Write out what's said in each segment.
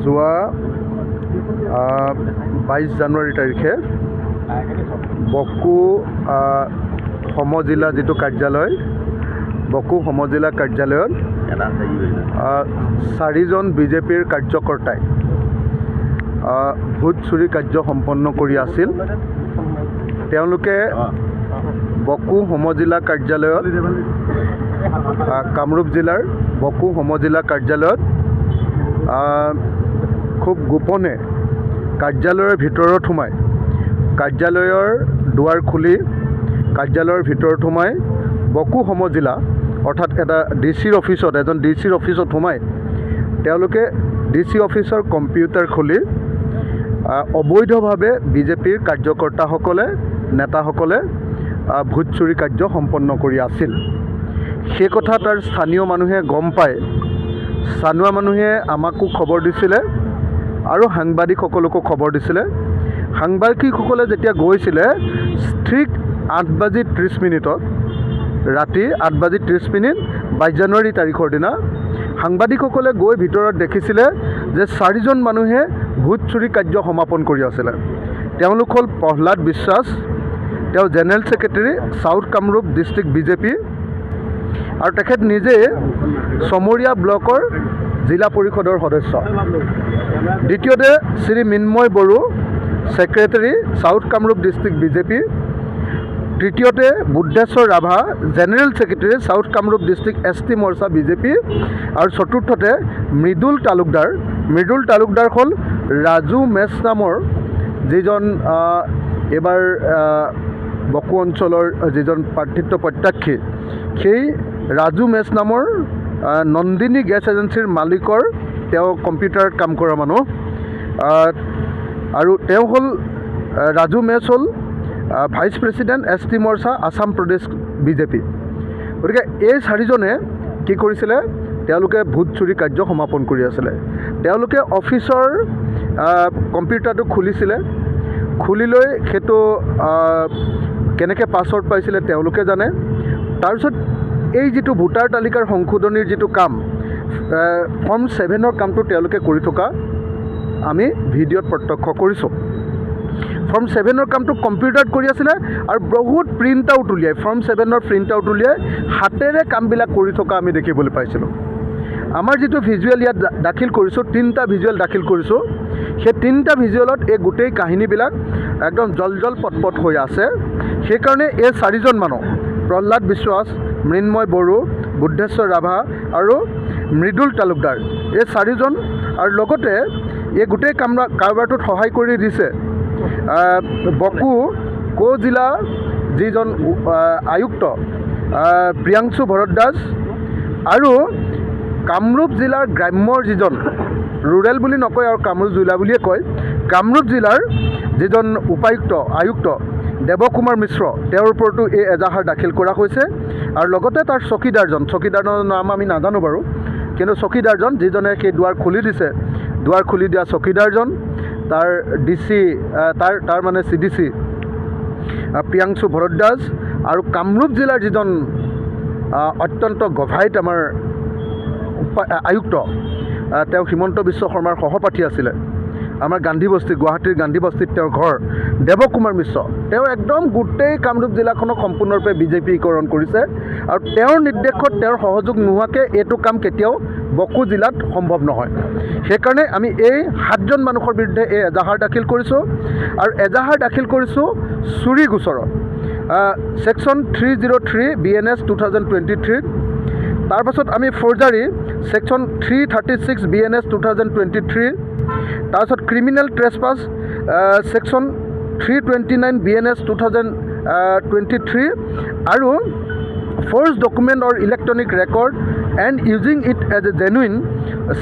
যোৱা 22 জানুৱাৰী তাৰিখে বকো সমজিলা যিটো কাৰ্যালয় বকো সমজিলা কাৰ্যালয়ত 4জন বিজেপিৰ কাৰ্যকৰ্তাই ভোট চুৰি কাৰ্য সম্পন্ন কৰি আছিল। তেওঁলোকে বকো সমজিলা কাৰ্যালয়ত কামৰূপ জিলাৰ বকো সমজিলা কাৰ্যালয়ত খুব গোপনে কাৰ্যালয়ৰ ভিতৰত সোমাই কাৰ্যালয়ৰ দুৱাৰ খুলি কাৰ্যালয়ৰ ভিতৰত সোমাই বকো সমজিলা অৰ্থাৎ এটা ডিচিৰ অফিচত এজন ডিচিৰ অফিচত সোমাই তেওঁলোকে ডিচি অফিচৰ কম্পিউটাৰ খুলি অবৈধভাৱে বিজেপিৰ কাৰ্যকৰ্তাসকলে নেতাসকলে ভোট চুৰি কাৰ্য সম্পন্ন কৰি আছিল। সেই কথা তাৰ স্থানীয় মানুহে গম পায়। স্থানীয় মানুহে আমাকো খবৰ দিছিলে আৰু সাংবাদিকসকলকো খবৰ দিছিলে। সাংবাদিকসকলে যেতিয়া গৈছিলে ঠিক 8:30 ৰাতি 8:30 22 জানুৱাৰী তাৰিখৰ দিনা সাংবাদিকসকলে গৈ ভিতৰত দেখিছিলে যে 4জন মানুহে ভোট চুৰি কাৰ্য সমাপন কৰি আছিলে। তেওঁলোক হ'ল প্ৰহ্লাদ বিশ্বাস, তেওঁ general secretary south Kamrup district BJP আৰু তেখেত নিজে চমৰীয়া ব্লকৰ জিলা পৰিষদৰ সদস্য। দ্বিতীয়তে Shri Mrinmoy Boro, secretary south Kamrup district BJP. তৃতীয়তে Budheswar Rabha, general secretary south Kamrup district ST Morcha BJP. আৰু চতুৰ্থতে মৃদুল তালুকদাৰ হ'ল ৰাজু মেছ নামৰ যিজন এইবাৰ বকো অঞ্চলৰ যিজন প্ৰাৰ্থিত্ব প্ৰত্যাশী, সেই ৰাজু মেছ নামৰ নন্দিনী গেছ এজেঞ্চিৰ মালিকৰ তেওঁ কম্পিউটাৰত কাম কৰা মানুহ। আৰু তেওঁ হ'ল ৰাজু মেছ হ'ল ভাইচ প্ৰেছিডেণ্ট ST মৰ্চা আছাম প্ৰদেশ বিজেপি। গতিকে এই 4জনে কি কৰিছিলে, তেওঁলোকে ভোট চুৰি কাৰ্য সমাপন কৰি আছিলে। তেওঁলোকে অফিচৰ কম্পিউটাৰটো খুলিছিলে, খুলি লৈ সেইটো কেনেকৈ পাছৱৰ্ড পাইছিলে তেওঁলোকে জানে। তাৰপিছত এই যিটো ভোটাৰ তালিকাৰ সংশোধনীৰ যিটো কাম ফৰ্ম 7ৰ কামটো তেওঁলোকে কৰি থকা আমি ভিডিঅ'ত প্ৰত্যক্ষ কৰিছোঁ। ফৰ্ম 7ৰ কামটো কম্পিউটাৰত কৰি আছিলে আৰু বহুত প্ৰিণ্ট আউট উলিয়াই ফৰ্ম 7ৰ প্ৰিণ্ট আউট উলিয়াই হাতেৰে কামবিলাক কৰি থকা আমি দেখিবলৈ পাইছিলোঁ। আমাৰ যিটো ভিজুৱেল ইয়াত দাখিল কৰিছোঁ, 3টা ভিজুৱেল দাখিল কৰিছোঁ, সেই 3টা ভিজুৱেলত এই গোটেই কাহিনীবিলাক একদম জল পটপট হৈ আছে। সেইকাৰণে এই 4জন মানুহ প্ৰহ্লাদ বিশ্বাস, মৃন্ময় বড়ো, বুদ্ধেশ্বৰ ৰাভা আৰু মৃদুল তালুকদাৰ, এই 4জন আৰু লগতে এই গোটেই কাৰবাৰটোত সহায় কৰি দিছে বকো জিলা যিজন আয়ুক্ত প্ৰিয়াংশু ভৰদ্বাজ আৰু কামৰূপ জিলাৰ গ্ৰাম্যৰ যিজন ৰুৰেল বুলি নকয় আৰু কামৰূপ জিলা বুলিয়ে কয়, কামৰূপ জিলাৰ যিজন আয়ুক্ত দেৱকুমাৰ মিশ্ৰ, তেওঁৰ ওপৰতো এই এজাহাৰ দাখিল কৰা হৈছে। আৰু লগতে তাৰ চকীদাৰজনৰ নাম আমি নাজানো বাৰু, কিন্তু চকীদাৰজন যিজনে সেই দুৱাৰ খুলি দিছে, দুৱাৰ খুলি দিয়া চকীদাৰজন, তাৰ ডিচি তাৰ মানে CDC প্ৰিয়াংশু ভৰদ্বাজ আৰু কামৰূপ জিলাৰ যিজন অত্যন্ত গভাইত আমাৰ আয়ুক্ত, তেওঁ হিমন্ত বিশ্ব শৰ্মাৰ সহপাঠী আছিলে, আমাৰ গুৱাহাটীৰ গান্ধী বস্তিত তেওঁৰ ঘৰ, দেৱকুমাৰ মিশ্ৰ, তেওঁ একদম গোটেই কামৰূপ জিলাখনক সম্পূৰ্ণৰূপে বিজেপিকৰণ কৰিছে। আৰু তেওঁৰ নিৰ্দেশত তেওঁৰ সহযোগ নোহোৱাকৈ এইটো কাম কেতিয়াও বকো জিলাত সম্ভৱ নহয়। সেইকাৰণে আমি এই 7জন মানুহৰ বিৰুদ্ধে এই এজাহাৰ দাখিল কৰিছোঁ। আৰু এজাহাৰ দাখিল কৰিছোঁ চুৰি গোচৰত ছেকশ্যন 303 BNS 2023। তাৰপাছত আমি ফৰ্জাৰী ছেকশ্যন 336 BNS 2023। তাৰপিছত ক্ৰিমিনেল ট্ৰেছপাছ ছেকশ্যন 329 BNS 2023 আৰু forge document or electronic record and using it as a genuine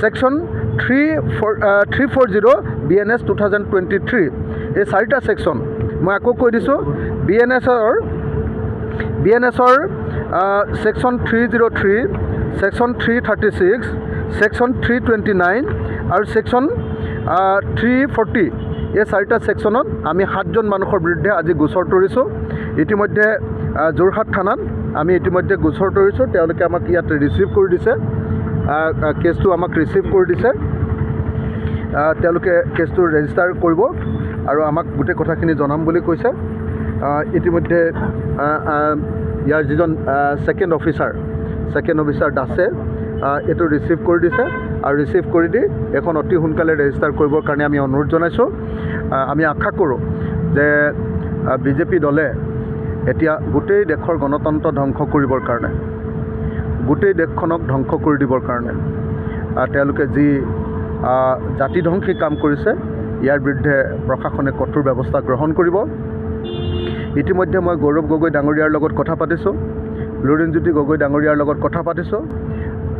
section 340 BNS 2023। এই 4টা ছেকশ্যন মই আকৌ কৈ দিছোঁ। BNSৰ ছেকশ্যন 303, ছেকশ্যন 336, ছেকশ্যন 329 আৰু ছেকশ্যন 340, এই 4টা ছেকশ্যনত আমি 7জন মানুহৰ বিৰুদ্ধে আজি গোচৰ তৰিছোঁ। ইতিমধ্যে যোৰহাট থানাত আমি ইতিমধ্যে গোচৰ তৰিছোঁ। তেওঁলোকে আমাক ইয়াত ৰিচিভ কৰি দিছে, কেছটো আমাক ৰিচিভ কৰি দিছে। তেওঁলোকে কেছটো ৰেজিষ্টাৰ কৰিব আৰু আমাক গোটেই কথাখিনি জনাম বুলি কৈছে। ইতিমধ্যে ইয়াৰ যিজন ছেকেণ্ড অফিচাৰ দাসে এইটো ৰিচিভ কৰি দিছে আৰু ৰিচিভ কৰি দি এখন অতি সোনকালে ৰেজিষ্টাৰ কৰিবৰ কাৰণে আমি অনুৰোধ জনাইছোঁ। আমি আশা কৰোঁ যে বিজেপি দলে এতিয়া গোটেই দেশৰ গণতন্ত্ৰ ধ্বংস কৰিবৰ কাৰণে, গোটেই দেশখনক ধ্বংস কৰি দিবৰ কাৰণে তেওঁলোকে যি জাতিধ্বংসী কাম কৰিছে, ইয়াৰ বিৰুদ্ধে প্ৰশাসনে কঠোৰ ব্যৱস্থা গ্ৰহণ কৰিব। ইতিমধ্যে মই গৌৰৱ গগৈ ডাঙৰীয়াৰ লগত কথা পাতিছোঁ, লুৰিণজ্যোতি গগৈ ডাঙৰীয়াৰ লগত কথা পাতিছোঁ।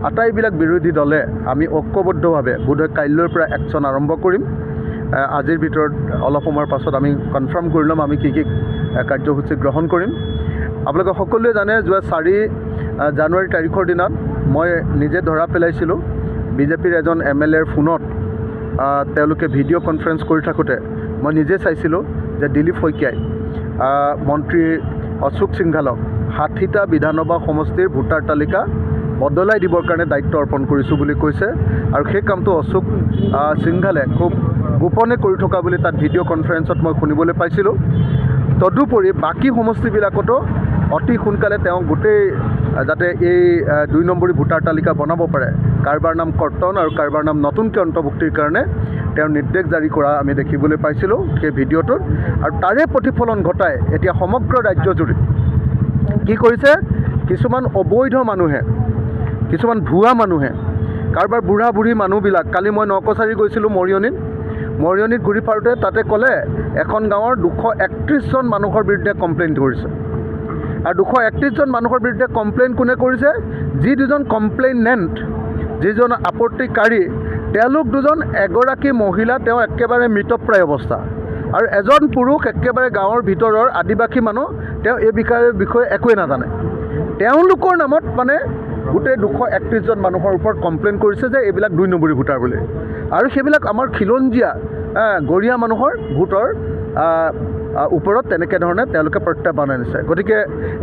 আটাইবিলাক বিৰোধী দলে আমি ঐক্যবদ্ধভাৱে বোধহয় কাইলৈৰ পৰা একশ্যন আৰম্ভ কৰিম। আজিৰ ভিতৰত অলপ সময়ৰ পাছত আমি কনফাৰ্ম কৰি ল'ম আমি কি কাৰ্যসূচী গ্ৰহণ কৰিম। আপোনালোকে সকলোৱে জানে যোৱা 4 জানুৱাৰী তাৰিখৰ দিনাত মই নিজে ধৰা পেলাইছিলোঁ বিজেপিৰ এজন MLAৰ ফোনত তেওঁলোকে ভিডিঅ' কনফাৰেঞ্চ কৰি থাকোঁতে মই নিজে চাইছিলোঁ যে দিলীপ শইকীয়াই মন্ত্ৰী অশোক সিংঘালক 60টা বিধানসভা সমষ্টিৰ ভোটাৰ তালিকা বদলাই দিবৰ কাৰণে দায়িত্ব অৰ্পণ কৰিছোঁ বুলি কৈছে আৰু সেই কামটো অশোক সিংঘালে খুব গোপনে কৰি থকা বুলি তাত ভিডিঅ' কনফাৰেঞ্চত মই শুনিবলৈ পাইছিলোঁ। তদুপৰি বাকী সমষ্টিবিলাকতো অতি সোনকালে তেওঁ গোটেই যাতে এই 2 নম্বৰী ভোটাৰ তালিকা বনাব পাৰে, কাৰোবাৰ নাম কৰ্তন আৰু কাৰোবাৰ নাম নতুনকৈ অন্তৰ্ভুক্তিৰ কাৰণে তেওঁৰ নিৰ্দেশ জাৰি কৰা আমি দেখিবলৈ পাইছিলোঁ সেই ভিডিঅ'টোত। আৰু তাৰে প্ৰতিফলন ঘটাই এতিয়া সমগ্ৰ ৰাজ্যজুৰি কি কৰিছে, কিছুমান অবৈধ মানুহে, কিছুমান ভুৱা মানুহে, কাৰোবাৰ বুঢ়া বুঢ়ী মানুহবিলাক, কালি মই নকছাৰী গৈছিলোঁ মৰিয়নিত ঘূৰি পাৰোঁতে তাতে ক'লে এখন গাঁৱৰ 231জন মানুহৰ বিৰুদ্ধে কমপ্লেইন কৰিছে। আৰু 231জন মানুহৰ বিৰুদ্ধে কমপ্লেইন কোনে কৰিছে, যি দুজন কমপ্লেইনেণ্ট, যিজন আপত্তিকাৰী তেওঁলোক দুজন, এগৰাকী মহিলা তেওঁ একেবাৰে মৃতপ্ৰায় অৱস্থা আৰু এজন পুৰুষ একেবাৰে গাঁৱৰ ভিতৰৰ আদিবাসী মানুহ, তেওঁ এই বিষয়ে একোৱে নাজানে। তেওঁলোকৰ নামত মানে গোটেই 231জন মানুহৰ ওপৰত কমপ্লেইন কৰিছে যে এইবিলাক 2 নম্বৰী ভোটাৰ বুলি। আৰু সেইবিলাক আমাৰ খিলঞ্জীয়া গৰীয়া মানুহৰ ভোটৰ ওপৰত তেনেকৈ ধৰণে তেওঁলোকে প্ৰত্যাহ্বান আনিছে। গতিকে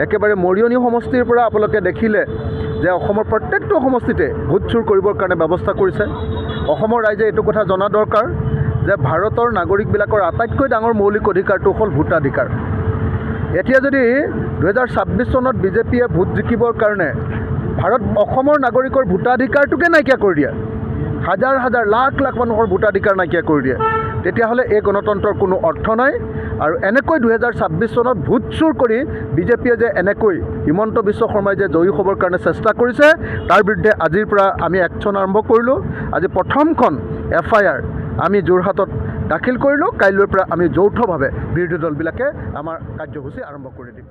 একেবাৰে মৰিয়নি সমষ্টিৰ পৰা আপোনালোকে দেখিলে যে অসমৰ প্ৰত্যেকটো সমষ্টিতে ভোট চুৰ কৰিবৰ কাৰণে ব্যৱস্থা কৰিছে। অসমৰ ৰাইজে এইটো কথা জনা দৰকাৰ যে ভাৰতৰ নাগৰিকবিলাকৰ আটাইতকৈ ডাঙৰ মৌলিক অধিকাৰটো হ'ল ভোটাধিকাৰ। এতিয়া যদি 2026 চনত বিজেপিয়ে ভোট জিকিবৰ কাৰণে অসমৰ নাগৰিকৰ ভোটাধিকাৰটোকে নাইকিয়া কৰি দিয়ে, হাজাৰ হাজাৰ লাখ লাখ মানুহৰ ভোটাধিকাৰ নাইকিয়া কৰি দিয়ে, তেতিয়াহ'লে এই গণতন্ত্ৰৰ কোনো অৰ্থ নাই। আৰু এনেকৈ 2026 চনত ভোট চুৰ কৰি বিজেপিয়ে যে এনেকৈ হিমন্ত বিশ্ব শৰ্মাই যে জয়ী হ'বৰ কাৰণে চেষ্টা কৰিছে, তাৰ বিৰুদ্ধে আজিৰ পৰা আমি একশ্যন আৰম্ভ কৰিলোঁ। আজি প্ৰথমখন FIR আমি যোৰহাটত দাখিল কৰিলোঁ। কাইলৈৰ পৰা আমি যৌথভাৱে বিৰোধী দলবিলাকে আমাৰ কাৰ্যসূচী আৰম্ভ কৰি দিম।